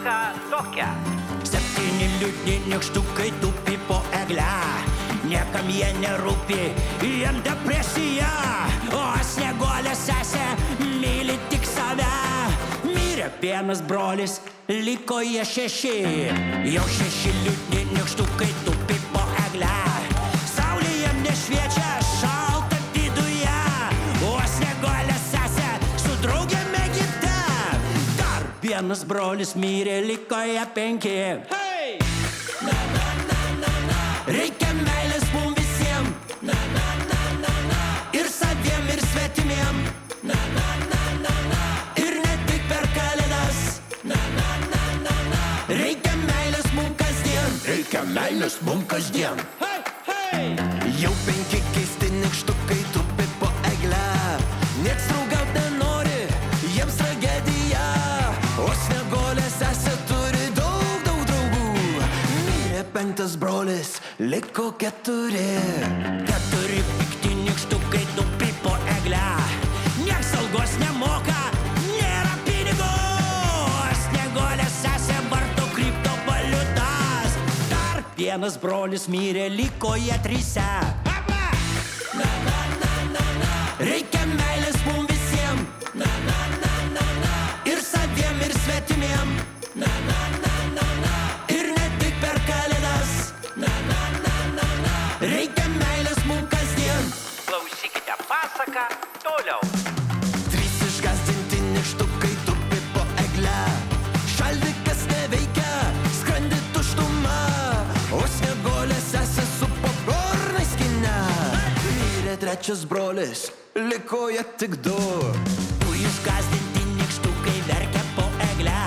pasaka tokia. 7 liūdni nykštukai tupi po egle, niekam jie nerūpi, jiem depresija. O Snieguolė sesė myli tik save. Mirė vienas brolis, liko jie 6. Jau 6 liūdni nykštukai tupi po egle. Saulė jiem nešviečia, šalta viduje. O Snieguolė sesė su draugėm Egipte. Dar vienas brolis mirė, liko jie 5. Hey! Reikia meilės mum visiem, ir saviem, ir svetimiem, ir ne tik per kalėdas. Reikia meilės mum kasdien, reikia meilės mum kasdien. Jau 5 keisti nykštukai tupi po egle, nieks draugaut nenori, jiems tragedija. O Snieguolė sesė turi daug draugų. Mirė 5 brolis, liko 4. 4 pikti nykštukai tupi po egle, nieks algos nemoka, nėra pinigų. Snieguolė sesė varto kriptovaliutas. Dar vienas brolis mirė, liko jie 3. Reikia meilės mum visiem, ir saviem, ir svetimiem, ir ne tik per kalėdas. Reikia meilės mum kasdien. Klausykite pasaką toliau. 3 išgąsdinti nykštukai tupi po egle, šaldikas neveikia, skrandi tuštuma. O Snieguolė sesė su popkornais kine. Mirė 3 brolis, liko jie tik 2. 2 išgąsdinti nykštukai verkia po egle,